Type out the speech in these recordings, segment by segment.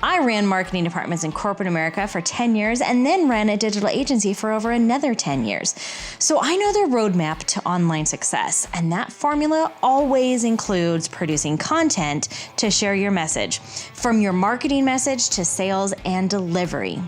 I ran marketing departments in corporate America for 10 years and then ran a digital agency for over another 10 years. So I know the roadmap to online success, and that formula always includes producing content to share your message, from your marketing message to sales and delivery.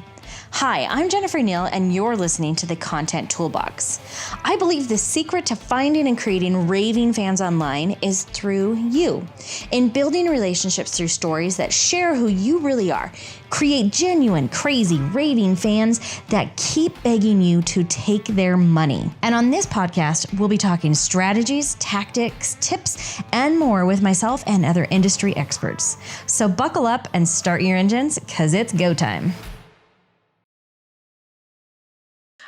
Hi, I'm Jennifer Neal, and you're listening to the Content Toolbox. I believe the secret to finding and creating raving fans online is through you. In building relationships through stories that share who you really are, create genuine, crazy, raving fans that keep begging you to take their money. And on this podcast, we'll be talking strategies, tactics, tips, and more with myself and other industry experts. So buckle up and start your engines, because it's go time.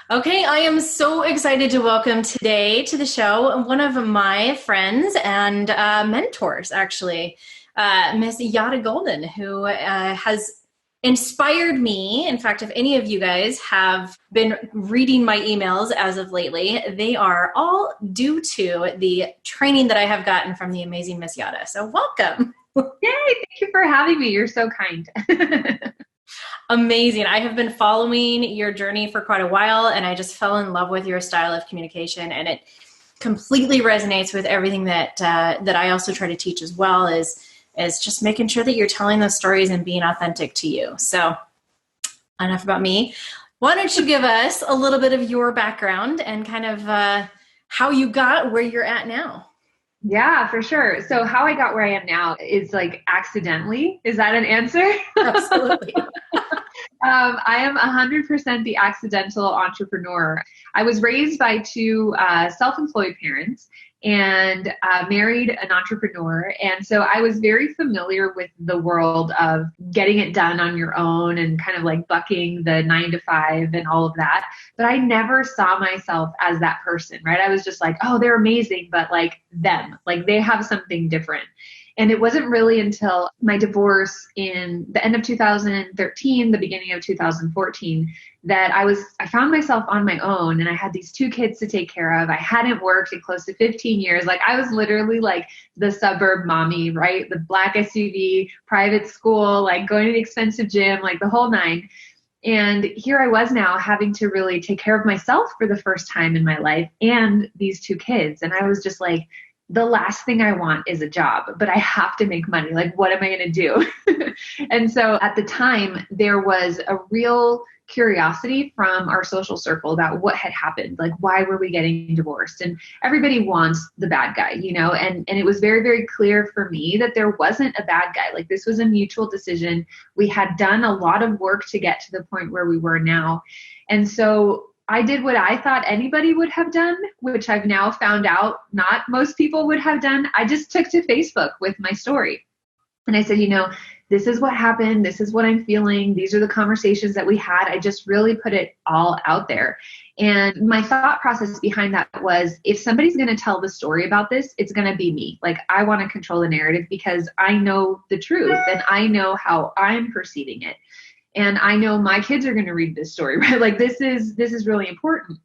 Okay, I am so excited to welcome today to the show one of my friends and mentors, actually, Miss Yada Golden, who has inspired me. In fact, if any of you guys have been reading my emails as of lately, they are all due to the training that I have gotten from the amazing Miss Yada. So welcome. Yay, thank you for having me. You're so kind. Amazing. I have been following your journey for quite a while, and I just fell in love with your style of communication, and it completely resonates with everything that I also try to teach as well, is just making sure that you're telling those stories and being authentic to you. So enough about me. Why don't you give us a little bit of your background and kind of how you got where you're at now? Yeah, for sure. So how I got where I am now is like accidentally. Is that an answer? Absolutely. I am 100% the accidental entrepreneur. I was raised by two self-employed parents and married an entrepreneur. And so I was very familiar with the world of getting it done on your own and kind of like bucking the 9 to 5 and all of that. But I never saw myself as that person, right? I was just like, oh, they're amazing, but like them, like they have something different. And it wasn't really until my divorce in the end of 2013, the beginning of 2014, that I found myself on my own, and I had these two kids to take care of. I hadn't worked in close to 15 years. Like I was literally like the suburb mommy, right? The black SUV, private school, like going to the expensive gym, like the whole nine. And here I was now having to really take care of myself for the first time in my life and these two kids. And I was just like, the last thing I want is a job, but I have to make money. Like, what am I going to do? And so at the time, there was a real curiosity from our social circle about what had happened. Like, why were we getting divorced? And everybody wants the bad guy, you know? And it was very, very clear for me that there wasn't a bad guy. Like, this was a mutual decision. We had done a lot of work to get to the point where we were now. And so I did what I thought anybody would have done, which I've now found out not most people would have done. I just took to Facebook with my story. And I said, you know, this is what happened. This is what I'm feeling. These are the conversations that we had. I just really put it all out there. And my thought process behind that was, if somebody's going to tell the story about this, it's going to be me. Like, I want to control the narrative because I know the truth and I know how I'm perceiving it. And I know my kids are going to read this story, right? Like this is really important.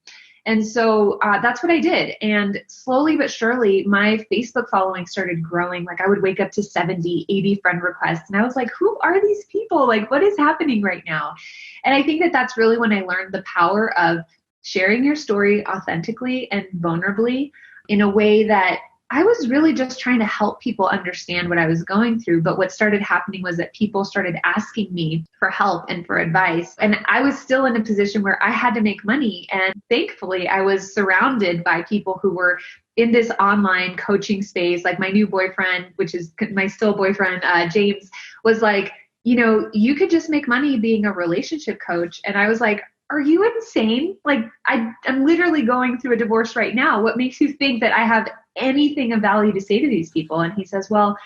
And so that's what I did. And slowly but surely, my Facebook following started growing. Like I would wake up to 70, 80 friend requests. And I was like, who are these people? Like, what is happening right now? And I think that that's really when I learned the power of sharing your story authentically and vulnerably in a way that I was really just trying to help people understand what I was going through. But what started happening was that people started asking me for help and for advice. And I was still in a position where I had to make money. And thankfully, I was surrounded by people who were in this online coaching space. Like my new boyfriend, which is my still boyfriend, James, was like, you know, you could just make money being a relationship coach. And I was like, are you insane? Like I'm literally going through a divorce right now. What makes you think that I have anything of value to say to these people? And he says, well,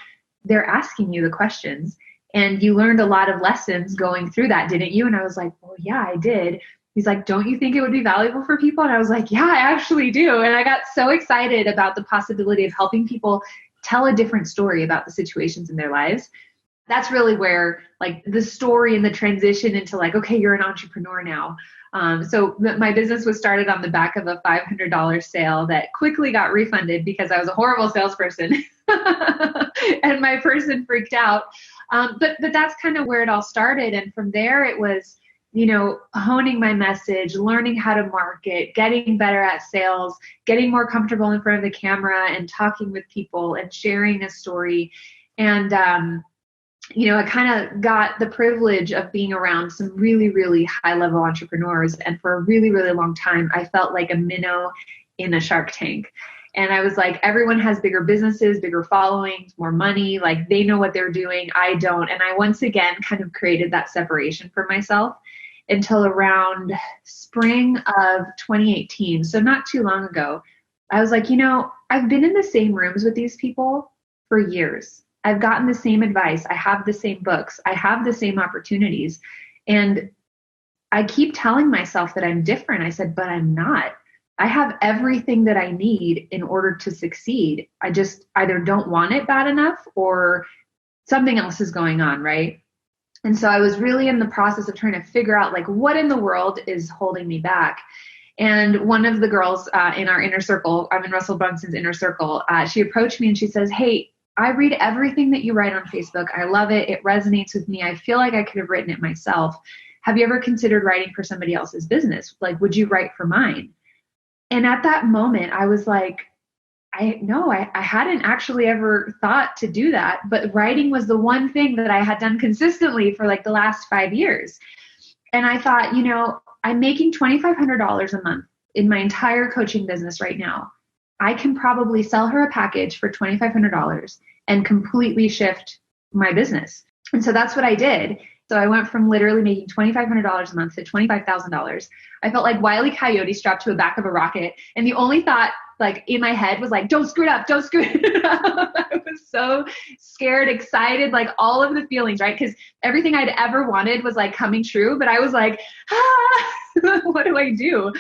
they're asking you the questions and you learned a lot of lessons going through that, didn't you? And I was like, well, yeah, I did. He's like, don't you think it would be valuable for people? And I was like, yeah, I actually do. And I got so excited about the possibility of helping people tell a different story about the situations in their lives. That's really where like the story and the transition into like, okay, you're an entrepreneur now. So my business was started on the back of a $500 sale that quickly got refunded because I was a horrible salesperson and my person freaked out. But that's kind of where it all started. And from there it was, honing my message, learning how to market, getting better at sales, getting more comfortable in front of the camera and talking with people and sharing a story. And, I kind of got the privilege of being around some really, really high level entrepreneurs. And for a really, really long time, I felt like a minnow in a Shark Tank. And I was like, everyone has bigger businesses, bigger followings, more money. Like they know what they're doing. I don't. And I once again kind of created that separation for myself until around spring of 2018. So not too long ago, I was like, I've been in the same rooms with these people for years. I've gotten the same advice. I have the same books. I have the same opportunities. And I keep telling myself that I'm different. I said, but I'm not. I have everything that I need in order to succeed. I just either don't want it bad enough or something else is going on, right? And so I was really in the process of trying to figure out like what in the world is holding me back. And one of the girls in our inner circle, I'm in Russell Brunson's inner circle, she approached me and she says, hey, I read everything that you write on Facebook. I love it. It resonates with me. I feel like I could have written it myself. Have you ever considered writing for somebody else's business? Like, would you write for mine? And at that moment, I was like, I hadn't actually ever thought to do that. But writing was the one thing that I had done consistently for like the last 5 years. And I thought, I'm making $2,500 a month in my entire coaching business right now. I can probably sell her a package for $2,500 and completely shift my business. And so that's what I did. So I went from literally making $2,500 a month to $25,000. I felt like Wile E. Coyote strapped to the back of a rocket. And the only thought like in my head was like, don't screw it up, don't screw it up. I was so scared, excited, like all of the feelings, right? Because everything I'd ever wanted was like coming true. But I was like, what do I do?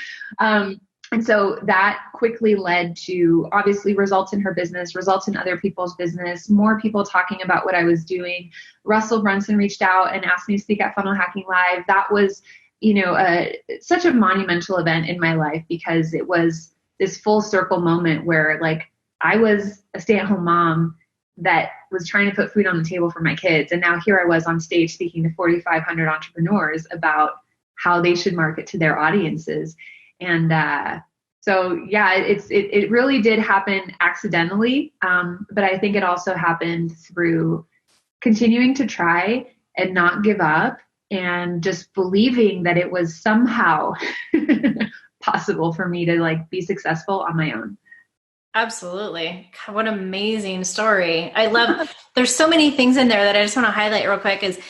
And so that quickly led to obviously results in her business, results in other people's business, more people talking about what I was doing. Russell Brunson reached out and asked me to speak at Funnel Hacking Live. That was, such a monumental event in my life because it was this full circle moment where like I was a stay-at-home mom that was trying to put food on the table for my kids. And now here I was on stage speaking to 4,500 entrepreneurs about how they should market to their audiences. And so, yeah, it really did happen accidentally. But I think it also happened through continuing to try and not give up and just believing that it was somehow possible for me to like be successful on my own. Absolutely. God, what an amazing story. I love, there's so many things in there that I just want to highlight real quick is,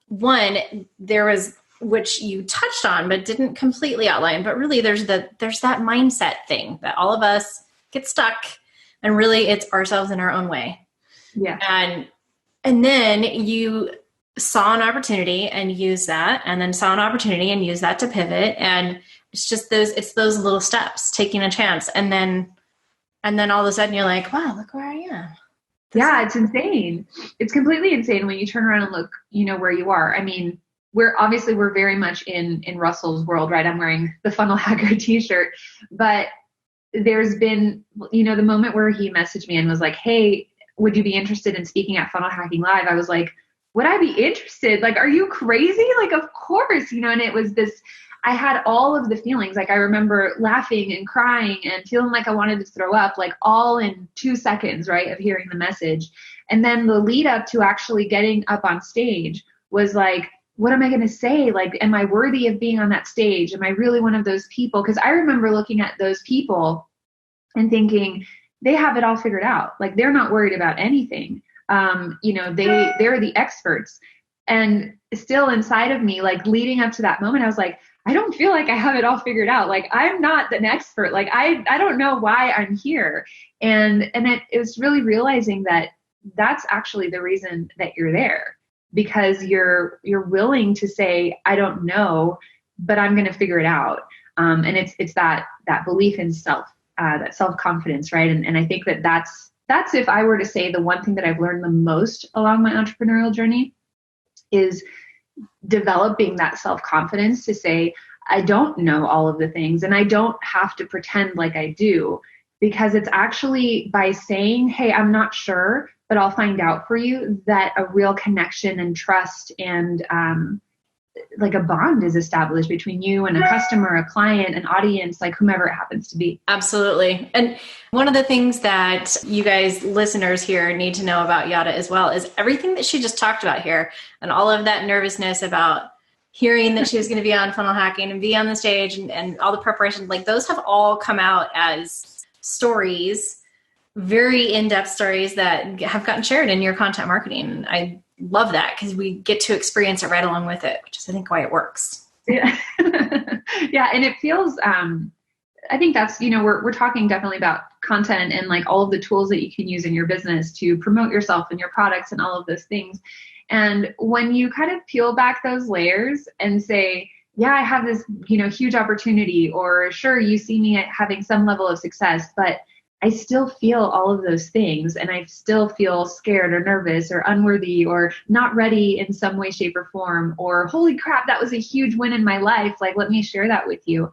one, there was, which you touched on, but didn't completely outline, but really there's that mindset thing that all of us get stuck and really it's ourselves in our own way. Yeah. And then you saw an opportunity and used that, and then saw an opportunity and used that to pivot. And it's just those little steps, taking a chance. And then all of a sudden you're like, wow, look where I am. It's insane. It's completely insane when you turn around and look, where you are. I mean, we're very much in Russell's world, right? I'm wearing the Funnel Hacker t-shirt, but there's been, the moment where he messaged me and was like, hey, would you be interested in speaking at Funnel Hacking Live? I was like, would I be interested? Like, are you crazy? Like, of course, and it was this, I had all of the feelings. Like I remember laughing and crying and feeling like I wanted to throw up, like all in 2 seconds, right, of hearing the message. And then the lead up to actually getting up on stage was like, what am I going to say? Like, am I worthy of being on that stage? Am I really one of those people? Because I remember looking at those people and thinking they have it all figured out. Like they're not worried about anything. They're the experts. And still inside of me, like leading up to that moment, I was like, I don't feel like I have it all figured out. Like I'm not an expert. Like I don't know why I'm here. And it was really realizing that that's actually the reason that you're there, because you're willing to say, I don't know, but I'm going to figure it out. And it's that belief in self, that self-confidence, right? And I think that's if I were to say the one thing that I've learned the most along my entrepreneurial journey is developing that self-confidence to say, I don't know all of the things and I don't have to pretend like I do, because it's actually by saying, hey, I'm not sure, but I'll find out for you that a real connection and trust and like a bond is established between you and a customer, a client, an audience, like whomever it happens to be. Absolutely. And one of the things that you guys listeners here need to know about Yada as well is everything that she just talked about here and all of that nervousness about hearing that she was going to be on funnel hacking and be on the stage and all the preparation, like those have all come out as stories, very in-depth stories that have gotten shared in your content marketing. I love that because we get to experience it right along with it, which is I think why it works. Yeah. Yeah. And it feels, I think that's, we're talking definitely about content and like all of the tools that you can use in your business to promote yourself and your products and all of those things. And when you kind of peel back those layers and say, yeah, I have this, huge opportunity, or sure, you see me having some level of success, but I still feel all of those things and I still feel scared or nervous or unworthy or not ready in some way, shape, or form, or holy crap, that was a huge win in my life. Like, let me share that with you.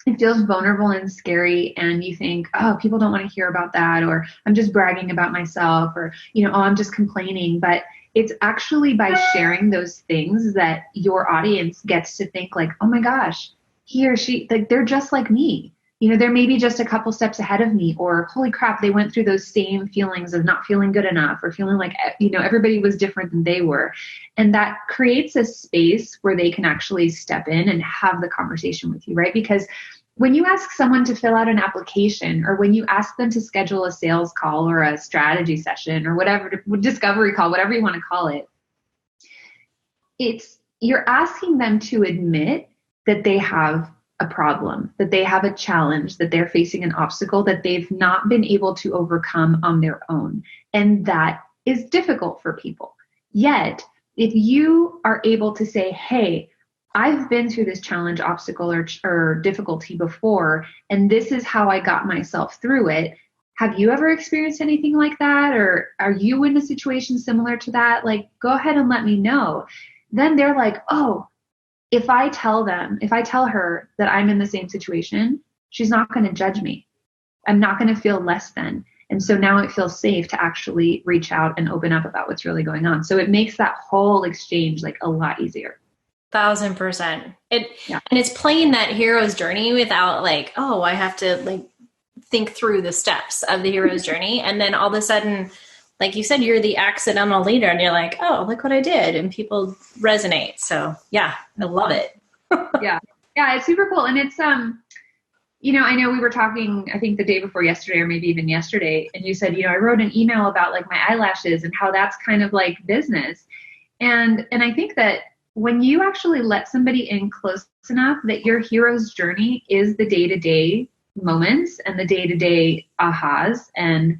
It feels vulnerable and scary. And you think, oh, people don't want to hear about that. Or I'm just bragging about myself, or, oh, I'm just complaining. But it's actually by sharing those things that your audience gets to think like, oh my gosh, he or she, like they're just like me. They're maybe just a couple steps ahead of me, or holy crap, they went through those same feelings of not feeling good enough, or feeling like, everybody was different than they were. And that creates a space where they can actually step in and have the conversation with you, right? Because when you ask someone to fill out an application, or when you ask them to schedule a sales call or a strategy session or whatever, discovery call, whatever you want to call it, you're asking them to admit that they have a problem, that they have a challenge, that they're facing an obstacle that they've not been able to overcome on their own. And that is difficult for people. Yet, if you are able to say, hey, I've been through this challenge, obstacle, or difficulty before, and this is how I got myself through it. Have you ever experienced anything like that? Or are you in a situation similar to that? Like, go ahead and let me know. Then they're like, oh, if I tell her that I'm in the same situation, she's not going to judge me. I'm not going to feel less than. And so now it feels safe to actually reach out and open up about what's really going on. So it makes that whole exchange like a lot easier. 1,000%. Yeah. And it's playing that hero's journey without like, oh, I have to like think through the steps of the hero's journey. And then all of a sudden, like you said, you're the accidental leader and you're like, oh, look what I did. And people resonate. So yeah, I love it. Yeah. Yeah. It's super cool. And it's, I know we were talking, I think the day before yesterday, or maybe even yesterday. And you said, I wrote an email about like my eyelashes and how that's kind of like business. And I think that when you actually let somebody in close enough that your hero's journey is the day-to-day moments and the day-to-day ahas and,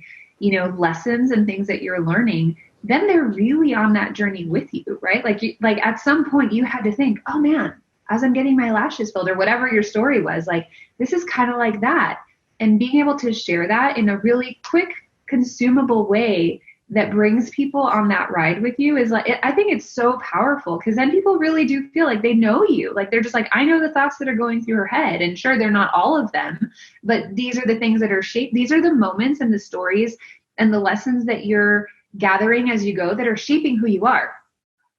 lessons and things that you're learning, then they're really on that journey with you, right? Like at some point you had to think, oh man, as I'm getting my lashes filled or whatever your story was, like, this is kind of like that. And being able to share that in a really quick, consumable way that brings people on that ride with you is like, I think it's so powerful, because then people really do feel like they know you. Like, they're just like, I know the thoughts that are going through her head, and sure, they're not all of them, but these are the things that are shaped. These are the moments and the stories and the lessons that you're gathering as you go that are shaping who you are,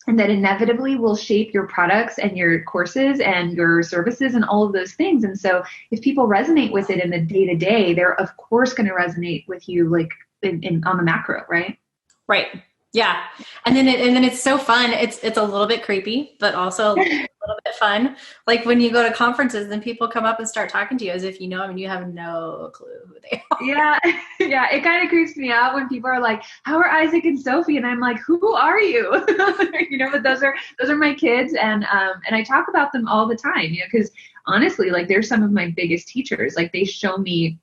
and that inevitably will shape your products and your courses and your services and all of those things. And so if people resonate with it in the day-to-day, they're of course going to resonate with you like on the macro, right? Right. Yeah. And then it's so fun. It's a little bit creepy, but also a little bit fun. Like when you go to conferences and people come up and start talking to you as if you know them and you have no clue who they are. Yeah. Yeah. It kind of creeps me out when people are like, how are Isaac and Sophie? And I'm like, who are you? But those are my kids. And I talk about them all the time, because honestly, like, they're some of my biggest teachers. Like, they show me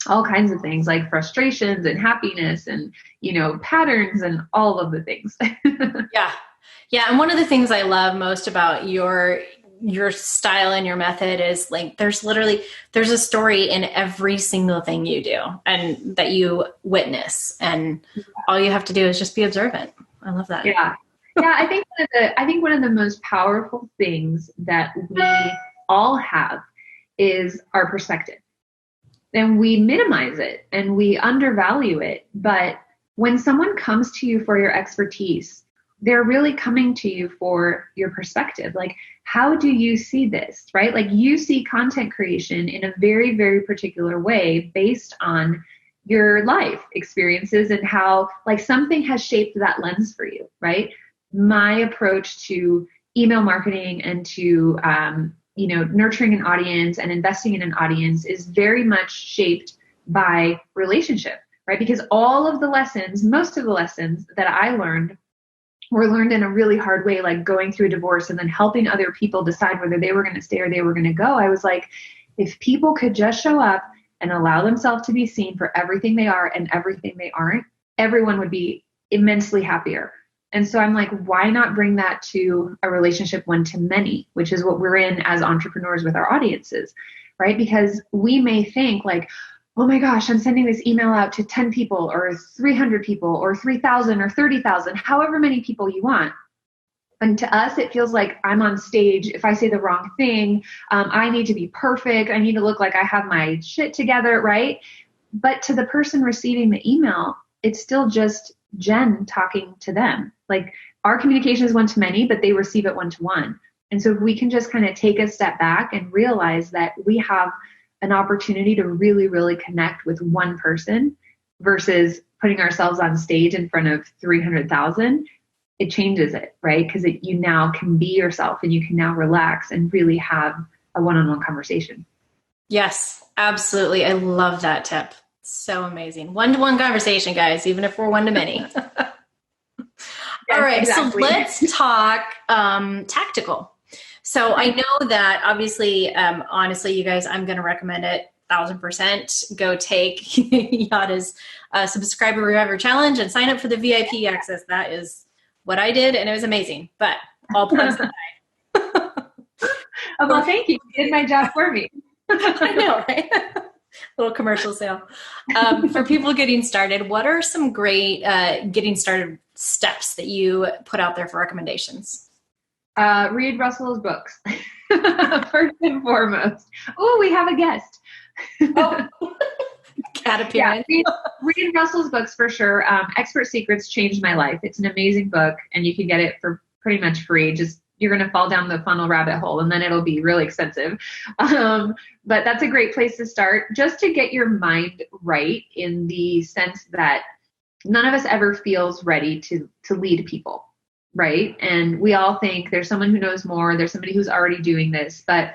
all kinds of things, like frustrations and happiness and, patterns and all of the things. Yeah. Yeah. And one of the things I love most about your style and your method is like, there's a story in every single thing you do and that you witness, and all you have to do is just be observant. I love that. Yeah. Yeah. I think one of the most powerful things that we all have is our perspective. And we minimize it and we undervalue it. But when someone comes to you for your expertise, they're really coming to you for your perspective. Like, how do you see this, right? Like, you see content creation in a very, very particular way based on your life experiences and how like something has shaped that lens for you, right? My approach to email marketing and to, nurturing an audience and investing in an audience is very much shaped by relationship, right? Because all of the lessons, most of the lessons that I learned were learned in a really hard way, like going through a divorce and then helping other people decide whether they were going to stay or they were going to go. I was like, if people could just show up and allow themselves to be seen for everything they are and everything they aren't, everyone would be immensely happier. And so I'm like, why not bring that to a relationship one-to-many, which is what we're in as entrepreneurs with our audiences, right? Because we may think like, oh my gosh, I'm sending this email out to 10 people or 300 people or 3,000 or 30,000, however many people you want. And to us, it feels like I'm on stage. If I say the wrong thing, I need to be perfect. I need to look like I have my shit together, right? But to the person receiving the email, it's still just Jen talking to them. Like, our communication is one-to-many, but they receive it one-to-one. And so if we can just kind of take a step back and realize that we have an opportunity to really, really connect with one person versus putting ourselves on stage in front of 300,000, it changes it, right? Because you now can be yourself and you can now relax and really have a one-on-one conversation. Yes, absolutely. I love that tip. So amazing. One-to-one conversation, guys, even if we're one-to-many. All right. Exactly. So let's talk tactical. So I know that obviously, honestly, you guys, I'm going to recommend it 1,000%. Go take Yada's subscriber reviver challenge and sign up for the VIP access. That is what I did, and it was amazing. But all plugs aside. Well, thank you. You did my job for me. I know, right? Little commercial sale. For people getting started, what are some great getting started steps that you put out there for recommendations? Read Russell's books, first and foremost. Oh, we have a guest. Oh. Cat appearance. Yeah, read Russell's books for sure. Expert Secrets changed my life. It's an amazing book, and you can get it for pretty much free. Just you're going to fall down the funnel rabbit hole, and then it'll be really expensive. But that's a great place to start, just to get your mind right, in the sense that none of us ever feels ready to lead people. Right. And we all think there's someone who knows more. There's somebody who's already doing this. But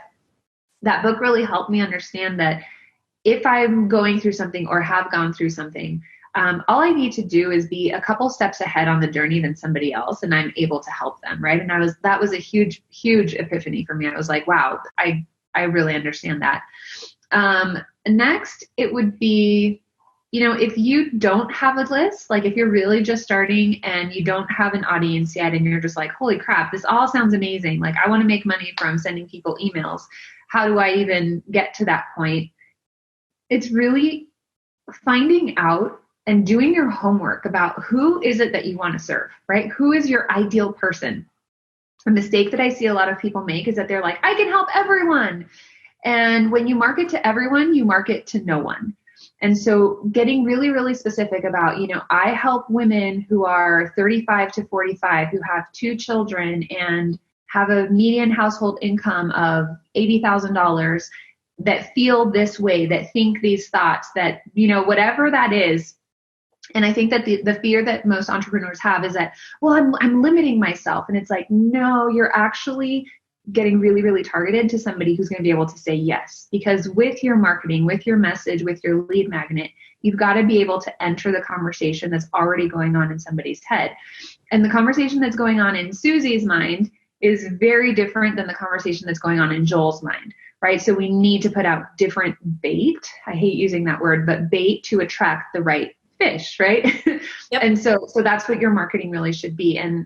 that book really helped me understand that if I'm going through something or have gone through something, all I need to do is be a couple steps ahead on the journey than somebody else, and I'm able to help them. Right. And that was a huge, huge epiphany for me. I was like, wow, I really understand that. Next, it would be, if you don't have a list, like if you're really just starting and you don't have an audience yet and you're just like, holy crap, this all sounds amazing. Like, I want to make money from sending people emails. How do I even get to that point? It's really finding out and doing your homework about who is it that you want to serve, right? Who is your ideal person? A mistake that I see a lot of people make is that they're like, I can help everyone. And when you market to everyone, you market to no one. And so getting really, really specific about, I help women who are 35 to 45, who have 2 children and have a median household income of $80,000, that feel this way, that think these thoughts, that, whatever that is. And I think that the fear that most entrepreneurs have is that, well, I'm limiting myself. And it's like, no, you're actually getting really, really targeted to somebody who's going to be able to say yes. Because with your marketing, with your message, with your lead magnet, you've got to be able to enter the conversation that's already going on in somebody's head. And the conversation that's going on in Susie's mind is very different than the conversation that's going on in Joel's mind, right? So we need to put out different bait. I hate using that word, but bait to attract the right fish, right? Yep. And so that's what your marketing really should be. And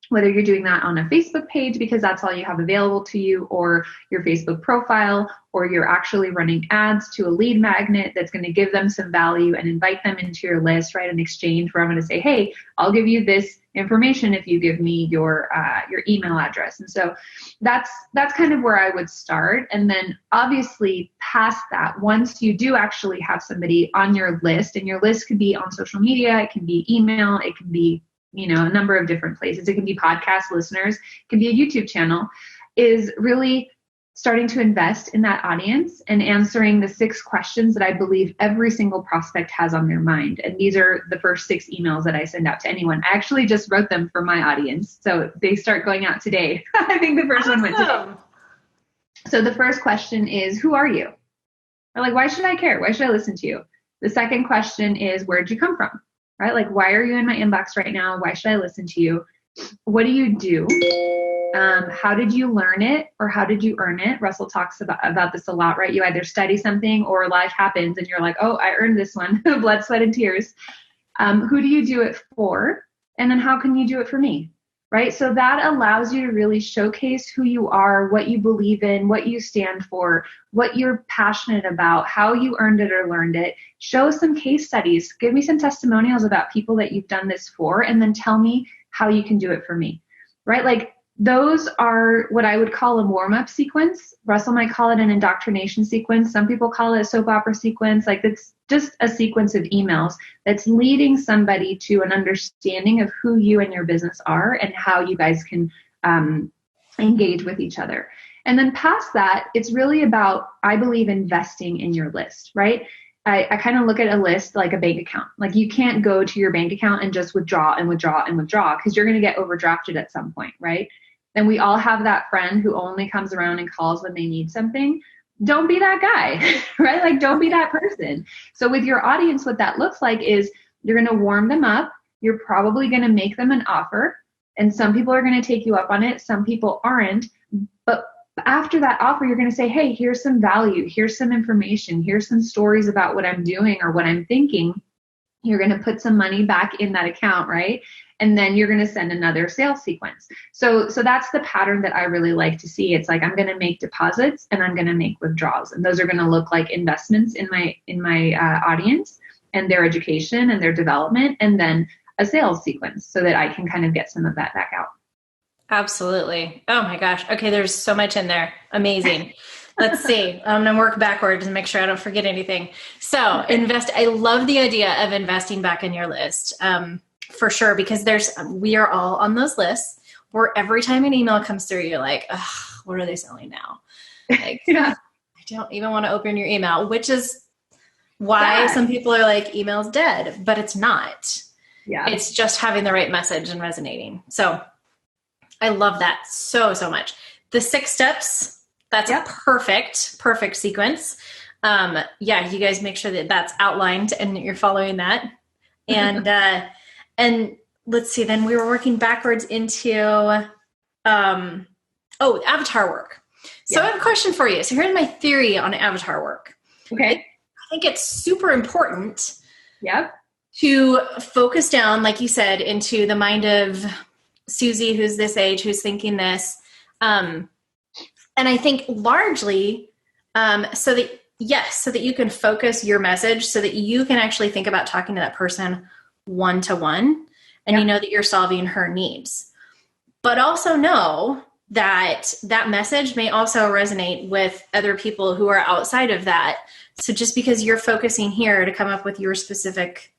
whether you're doing that on a Facebook page because that's all you have available to you, or your Facebook profile, or you're actually running ads to a lead magnet that's going to give them some value and invite them into your list, right? In exchange where I'm going to say, hey, I'll give you this information if you give me your email address. And so that's kind of where I would start. And then obviously past that, once you do actually have somebody on your list, and your list could be on social media, it can be email, it can be, a number of different places. It can be podcast listeners, it can be a YouTube channel, is really starting to invest in that audience and answering the 6 questions that I believe every single prospect has on their mind. And these are the first 6 emails that I send out to anyone. I actually just wrote them for my audience, so they start going out today. I think the first one went today. So the first question is, who are you? Or like, why should I care? Why should I listen to you? The second question is, where'd you come from? Right? Like, why are you in my inbox right now? Why should I listen to you? What do you do? How did you learn it, or how did you earn it? Russell talks about this a lot, right? You either study something or life happens and you're like, oh, I earned this one, blood, sweat, and tears. Who do you do it for? And then how can you do it for me? Right? So that allows you to really showcase who you are, what you believe in, what you stand for, what you're passionate about, how you earned it or learned it. Show some case studies. Give me some testimonials about people that you've done this for, and then tell me how you can do it for me. Right? Like, those are what I would call a warm-up sequence. Russell might call it an indoctrination sequence. Some people call it a soap opera sequence. Like, it's just a sequence of emails that's leading somebody to an understanding of who you and your business are and how you guys can engage with each other. And then past that, it's really about, I believe, investing in your list, right? I kind of look at a list like a bank account. Like, you can't go to your bank account and just withdraw and withdraw and withdraw, because you're going to get overdrafted at some point, right? And we all have that friend who only comes around and calls when they need something. Don't be that guy, right? Like, don't be that person. So with your audience, what that looks like is you're going to warm them up. You're probably going to make them an offer. And some people are going to take you up on it. Some people aren't. But after that offer, you're going to say, hey, here's some value. Here's some information. Here's some stories about what I'm doing or what I'm thinking. You're going to put some money back in that account, right? And then you're going to send another sales sequence. So that's the pattern that I really like to see. It's like, I'm going to make deposits and I'm going to make withdrawals. And those are going to look like investments in my audience and their education and their development, and then a sales sequence so that I can kind of get some of that back out. Absolutely. Oh my gosh. Okay. There's so much in there. Amazing. Let's see. I'm going to work backwards and make sure I don't forget anything. So I love the idea of investing back in your list. For sure, because we are all on those lists where every time an email comes through, you're like, what are they selling now? Like, yeah. I don't even want to open your email, which is why some people are like, email's dead, but it's not. Yeah. It's just having the right message and resonating. So I love that so much. The 6 steps, that's a perfect sequence. You guys make sure that that's outlined and you're following that. And, and let's see, then we were working backwards into, avatar work. So I have a question for you. So here's my theory on avatar work. Okay. I think it's super important to focus down, like you said, into the mind of Susie, who's this age, who's thinking this. And I think largely, so that you can focus your message so that you can actually think about talking to that person one-to-one, and you know that you're solving her needs, but also know that that message may also resonate with other people who are outside of that. So just because you're focusing here to come up with your specific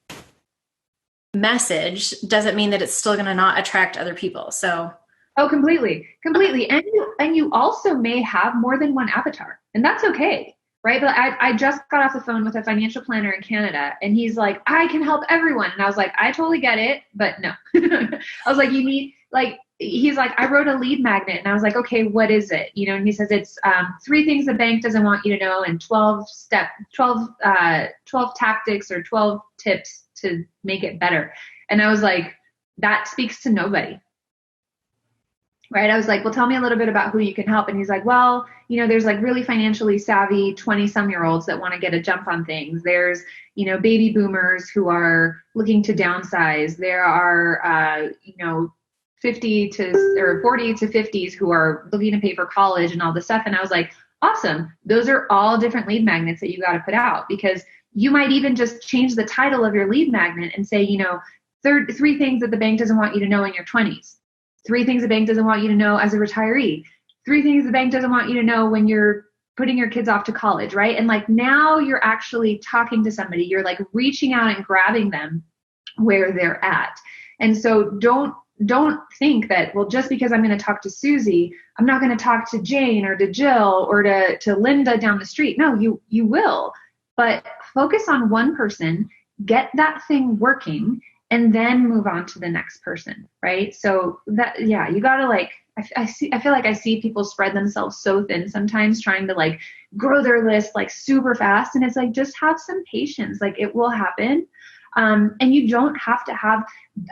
message doesn't mean that it's still going to not attract other people. So completely. And you also may have more than one avatar, and that's okay. Right. But I just got off the phone with a financial planner in Canada, and he's like, I can help everyone. And I was like, I totally get it, but no. I was like, you need, like, he's like, I wrote a lead magnet. And I was like, okay, what is it? And he says, it's 3 things the bank doesn't want you to know, and 12 tactics or 12 tips to make it better. And I was like, that speaks to nobody. Right. I was like, well, tell me a little bit about who you can help. And he's like, well, there's like really financially savvy 20-some-year-olds that want to get a jump on things. There's, baby boomers who are looking to downsize. There are, 40 to 50s who are looking to pay for college and all this stuff. And I was like, awesome. Those are all different lead magnets that you got to put out, because you might even just change the title of your lead magnet and say, Three things that the bank doesn't want you to know in your 20s. 3 things the bank doesn't want you to know as a retiree. 3 things the bank doesn't want you to know when you're putting your kids off to college, right? And like now you're actually talking to somebody. You're like reaching out and grabbing them where they're at. And so don't think that, well, just because I'm going to talk to Susie, I'm not going to talk to Jane or to Jill or to Linda down the street. No, you will. But focus on one person, get that thing working, and then move on to the next person, right? So that, yeah, you got to like, I feel like I see people spread themselves so thin sometimes trying to like grow their list like super fast. And it's like, just have some patience. Like it will happen. And you don't have to have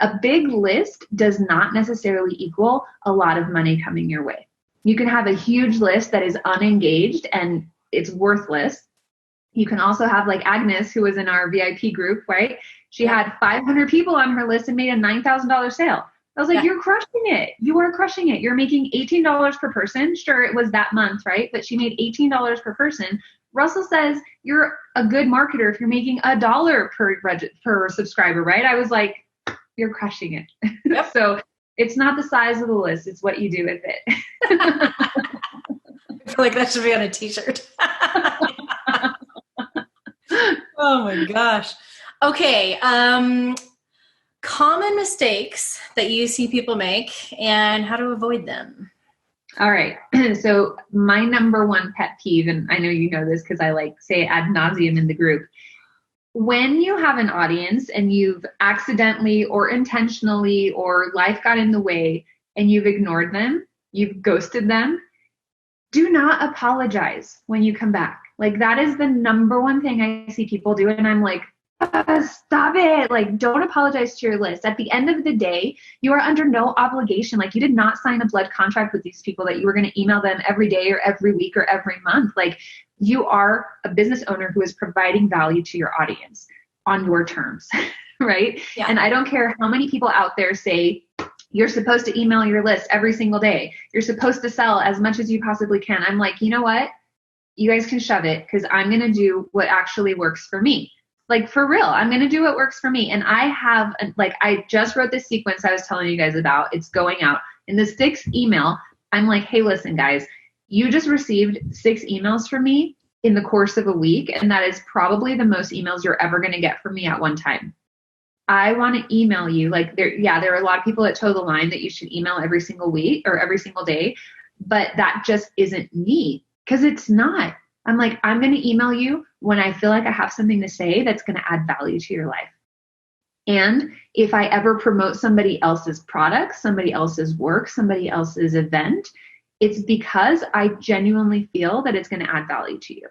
a big list does not necessarily equal a lot of money coming your way. You can have a huge list that is unengaged and it's worthless. You can also have like Agnes, who was in our VIP group, right? She had 500 people on her list and made a $9,000 sale. I was like, You're crushing it. You are crushing it. You're making $18 per person. Sure, it was that month, right? But she made $18 per person. Russell says you're a good marketer if you're making $1 per subscriber, right? I was like, you're crushing it. Yep. So it's not the size of the list. It's what you do with it. I feel like that should be on a t-shirt. Oh my gosh. Okay. Common mistakes that you see people make and how to avoid them. All right. So my number one pet peeve, and I know you know this because I like say it ad nauseum in the group. When you have an audience and you've accidentally or intentionally or life got in the way and you've ignored them, you've ghosted them, do not apologize when you come back. Like that is the number one thing I see people do. And I'm like, stop it. Like, don't apologize to your list. At the end of the day, you are under no obligation. Like, you did not sign a blood contract with these people that you were going to email them every day or every week or every month. Like, you are a business owner who is providing value to your audience on your terms, right? Yeah. And I don't care how many people out there say, you're supposed to email your list every single day. You're supposed to sell as much as you possibly can. I'm like, you know what? You guys can shove it because I'm going to do what actually works for me. Like for real, I'm going to do what works for me. And I have, like, I just wrote this sequence I was telling you guys about. It's going out. In the 6th email, I'm like, hey, listen, guys, you just received 6 emails from me in the course of a week. And that is probably the most emails you're ever going to get from me at one time. I want to email you. Like there are a lot of people that toe the line that you should email every single week or every single day, but that just isn't me because it's not. I'm like, I'm going to email you when I feel like I have something to say that's going to add value to your life. And if I ever promote somebody else's product, somebody else's work, somebody else's event, it's because I genuinely feel that it's going to add value to you,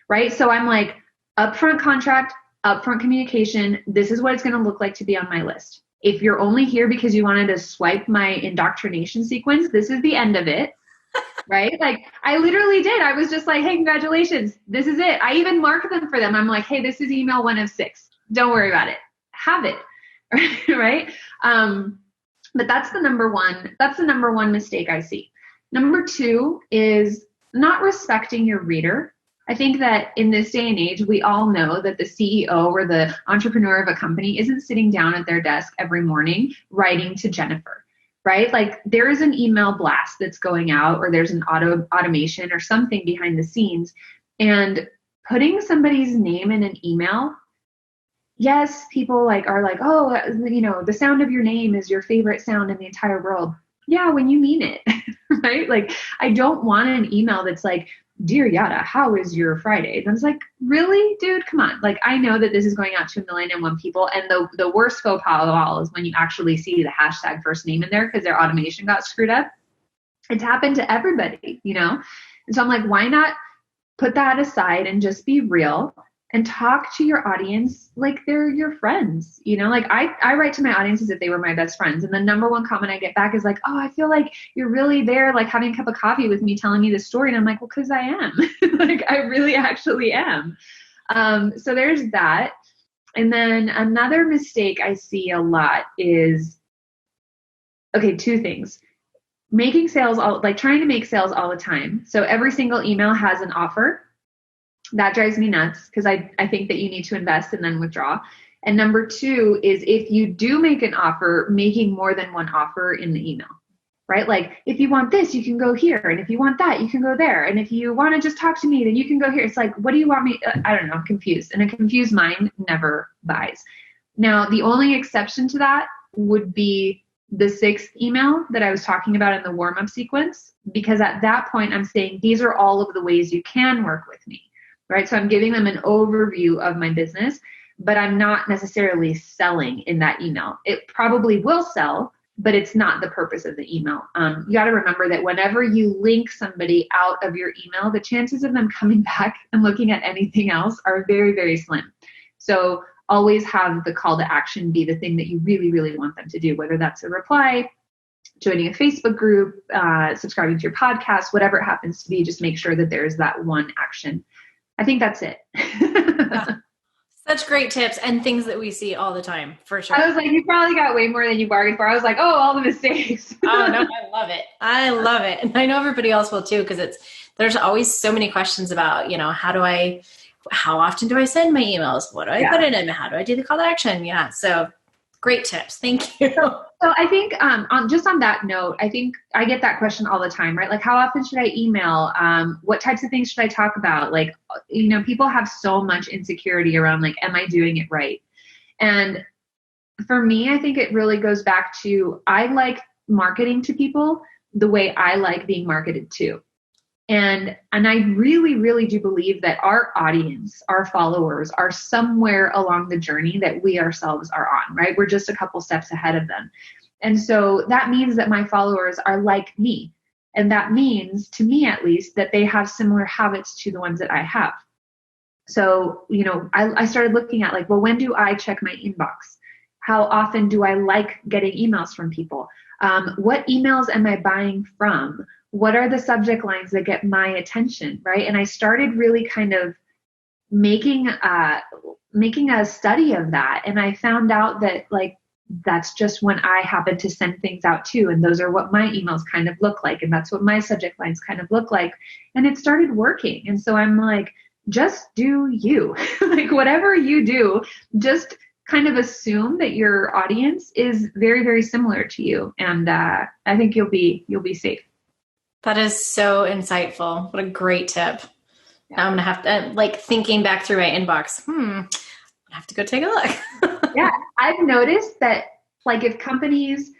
right? So I'm like, upfront contract, upfront communication, this is what it's going to look like to be on my list. If you're only here because you wanted to swipe my indoctrination sequence, this is the end of it. Right? Like I literally did. I was just like, hey, congratulations. This is it. I even marked them for them. I'm like, hey, this is email 1 of 6. Don't worry about it. Have it. Right? But that's the number one mistake I see. Number 2 is not respecting your reader. I think that in this day and age, we all know that the CEO or the entrepreneur of a company isn't sitting down at their desk every morning writing to Jennifer. Right? Like there is an email blast that's going out or there's an automation or something behind the scenes, and putting somebody's name in an email. Yes, people are like, oh, the sound of your name is your favorite sound in the entire world. Yeah, when you mean it, right? Like I don't want an email that's like, dear Yada, how is your Friday? And I was like, really, dude, come on. Like, I know that this is going out to 1,000,001 people. And the worst faux pas of all is when you actually see the hashtag first name in there because their automation got screwed up. It's happened to everybody, And so I'm like, why not put that aside and just be real and talk to your audience like they're your friends, Like I write to my audience as if they were my best friends. And the number one comment I get back is like, oh, I feel like you're really there, like having a cup of coffee with me, telling me the story. And I'm like, well, because I am. Like I really actually am. So there's that. And then another mistake I see a lot is, 2 things. Making sales, trying to make sales all the time. So every single email has an offer. That drives me nuts because I think that you need to invest and then withdraw. And number two is if you do make an offer, making more than one offer in the email, right? Like if you want this, you can go here. And if you want that, you can go there. And if you want to just talk to me, then you can go here. It's like, what do you want me? I don't know. I'm confused. And a confused mind never buys. Now, the only exception to that would be the 6th email that I was talking about in the warm-up sequence, because at that point I'm saying, these are all of the ways you can work with me, right? So I'm giving them an overview of my business, but I'm not necessarily selling in that email. It probably will sell, but it's not the purpose of the email. You got to remember that whenever you link somebody out of your email, the chances of them coming back and looking at anything else are very, very slim. So always have the call to action be the thing that you really, really want them to do, whether that's a reply, joining a Facebook group, subscribing to your podcast, whatever it happens to be. Just make sure that there's that one action. I think that's it. Yeah. Such great tips and things that we see all the time, for sure. I was like, you probably got way more than you bargained for. I was like, oh, all the mistakes. Oh, no, I love it. I love it. And I know everybody else will too, because there's always so many questions about, how often do I send my emails? What do I put in them? How do I do the call to action? Yeah. So great tips. Thank you. So I think on that note, I think I get that question all the time, right? Like, how often should I email? What types of things should I talk about? Like, people have so much insecurity around, like, am I doing it right? And for me, I think it really goes back to, I like marketing to people the way I like being marketed to. And I really, really do believe that our audience, our followers, are somewhere along the journey that we ourselves are on, right? We're just a couple steps ahead of them. And so that means that my followers are like me. And that means, to me at least, that they have similar habits to the ones that I have. So, I started looking at like, well, when do I check my inbox? How often do I like getting emails from people? What emails am I buying from? What are the subject lines that get my attention, right? And I started really kind of making a study of that. And I found out that, like, that's just when I happen to send things out too. And those are what my emails kind of look like. And that's what my subject lines kind of look like. And it started working. And so I'm like, just do you. Like, whatever you do, just kind of assume that your audience is very, very similar to you. And I think you'll be safe. That is so insightful. What a great tip. Yeah. I'm going to have to, thinking back through my inbox, I have to go take a look. Yeah. I've noticed that, like, if companies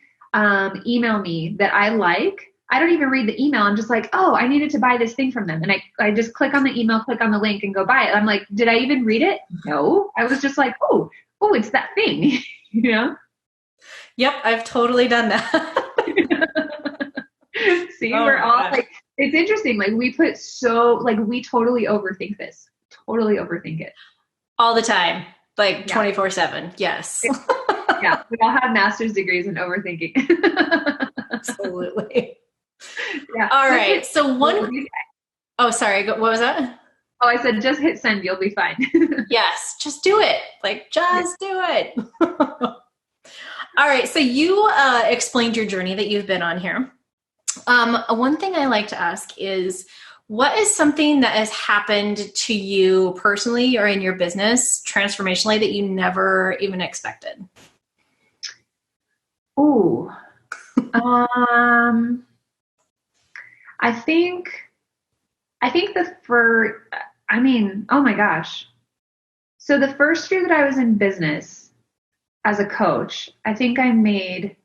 email me that I don't even read the email. I'm just like, oh, I needed to buy this thing from them. And I just click on the email, click on the link and go buy it. I'm like, did I even read it? No. I was just like, oh, it's that thing, Yep. I've totally done that. See, we're all like, it's interesting. Like, we totally overthink this. Totally overthink it. All the time. 24/7. Yes. Yeah. We all have master's degrees in overthinking. Absolutely. Yeah. All right. So oh, sorry. What was that? Oh, I said, just hit send. You'll be fine. Yes. Just do it. Do it. All right. So you explained your journey that you've been on here. One thing I like to ask is, what is something that has happened to you personally or in your business transformationally that you never even expected? Oh, I think oh my gosh. So the first year that I was in business as a coach, I think I made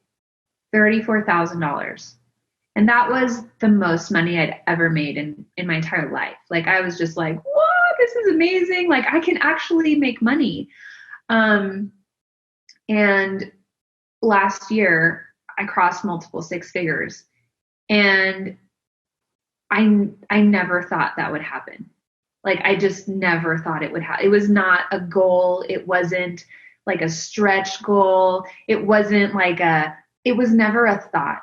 $34,000. And that was the most money I'd ever made in my entire life. Like, I was just like, what? This is amazing. Like, I can actually make money. And last year I crossed multiple 6 figures, and I never thought that would happen. Like, I just never thought it would happen. It was not a goal. It wasn't like a stretch goal. It wasn't it was never a thought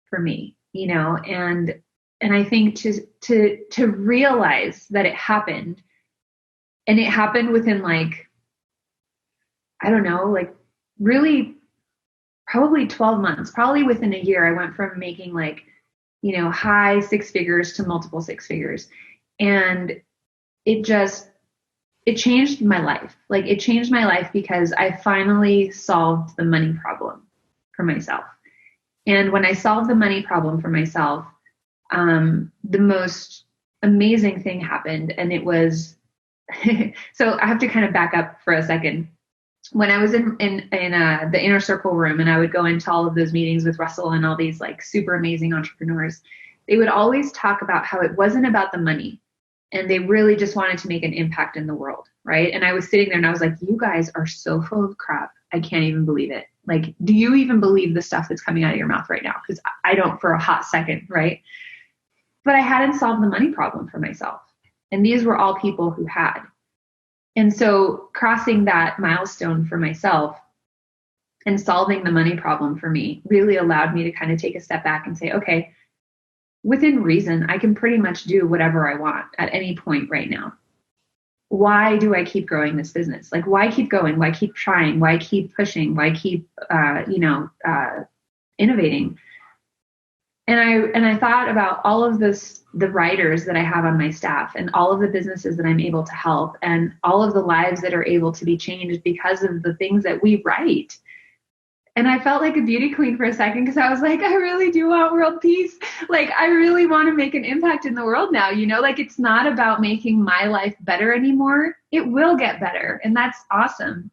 for me. And I think to realize that it happened, and it happened within really probably 12 months, probably within a year, I went from making high 6 figures to multiple 6 figures. And it just, it changed my life. Like it changed my life because I finally solved the money problem for myself. And when I solved the money problem for myself, the most amazing thing happened. And it was, so I have to kind of back up for a second. When I was in the inner circle room and I would go into all of those meetings with Russell and all these like super amazing entrepreneurs, they would always talk about how it wasn't about the money and they really just wanted to make an impact in the world. Right. And I was sitting there and I was like, you guys are so full of crap. I can't even believe it. Like, do you even believe the stuff that's coming out of your mouth right now? Because I don't for a hot second. Right. But I hadn't solved the money problem for myself. And these were all people who had. And so crossing that milestone for myself and solving the money problem for me really allowed me to kind of take a step back and say, okay, within reason, I can pretty much do whatever I want at any point right now. Why do I keep growing this business? Like, why keep going? Why keep trying? Why keep pushing? Why keep, innovating? And I thought about all of the writers that I have on my staff and all of the businesses that I'm able to help and all of the lives that are able to be changed because of the things that we write. And I felt like a beauty queen for a second because I was like, I really do want world peace. Like, I really want to make an impact in the world now. Like it's not about making my life better anymore. It will get better. And that's awesome.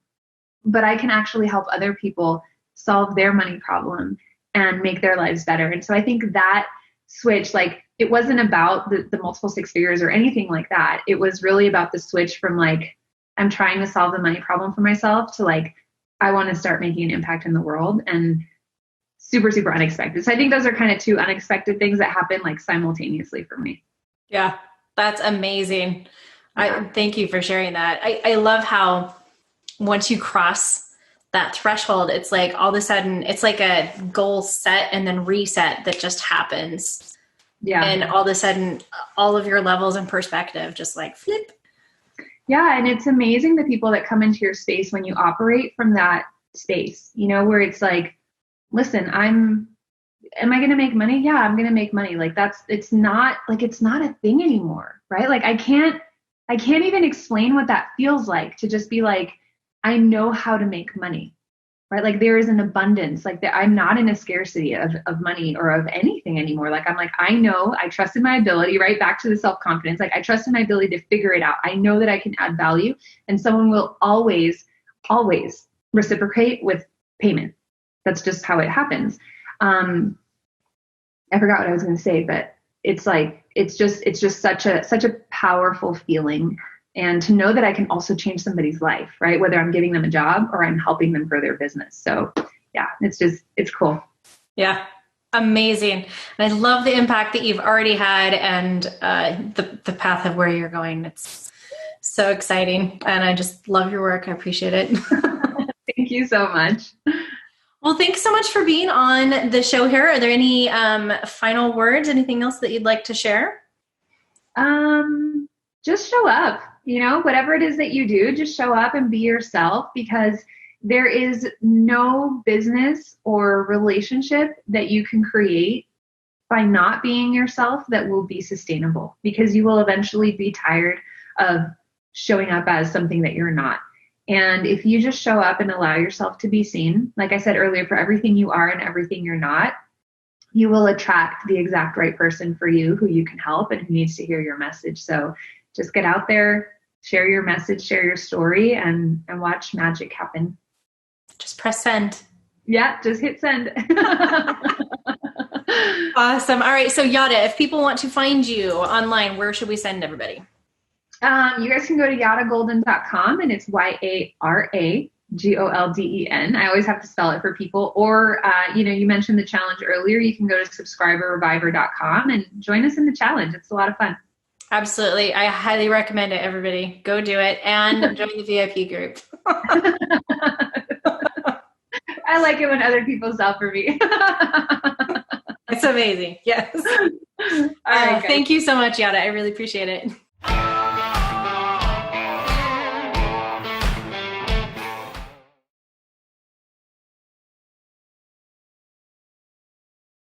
But I can actually help other people solve their money problem and make their lives better. And so I think that switch, like it wasn't about the multiple six figures or anything like that. It was really about the switch from like, I'm trying to solve the money problem for myself to like, I want to start making an impact in the world, and super, super unexpected. So I think those are kind of two unexpected things that happen like simultaneously for me. Yeah, that's amazing. Yeah. Thank you for sharing that. I love how once you cross that threshold, it's like all of a sudden it's like a goal set and then reset that just happens. Yeah. And all of a sudden all of your levels and perspective just like flip. Yeah. And it's amazing the people that come into your space when you operate from that space, where it's like, listen, am I going to make money? Yeah, I'm going to make money. Like it's not a thing anymore. Right. Like I can't even explain what that feels like to just be like, I know how to make money, right? Like there is an abundance, like that. I'm not in a scarcity of money or of anything anymore. Like I'm like, I know, I trust in my ability, right? Back to the self-confidence. Like I trust in my ability to figure it out. I know that I can add value and someone will always, always reciprocate with payment. That's just how it happens. I forgot what I was going to say, but it's like, it's just such a powerful feeling. And to know that I can also change somebody's life, right? Whether I'm giving them a job or I'm helping them grow their business. So yeah, it's cool. Yeah. Amazing. And I love the impact that you've already had and the path of where you're going. It's so exciting. And I just love your work. I appreciate it. Thank you so much. Well, thanks so much for being on the show here. Are there any final words, anything else that you'd like to share? Just show up. Whatever it is that you do, just show up and be yourself, because there is no business or relationship that you can create by not being yourself that will be sustainable, because you will eventually be tired of showing up as something that you're not. And if you just show up and allow yourself to be seen, like I said earlier, for everything you are and everything you're not, you will attract the exact right person for you who you can help and who needs to hear your message. So just get out there, share your message, share your story, and watch magic happen. Just press send. Yeah, just hit send. Awesome. All right. So Yada, if people want to find you online, where should we send everybody? You guys can go to yadagolden.com, and it's YARAGOLDEN. I always have to spell it for people. Or, you mentioned the challenge earlier. You can go to subscriberreviver.com and join us in the challenge. It's a lot of fun. Absolutely. I highly recommend it, everybody. Go do it and join the VIP group. I like it when other people sell for me. It's amazing. Yes. All right. Thank you so much, Yada. I really appreciate it.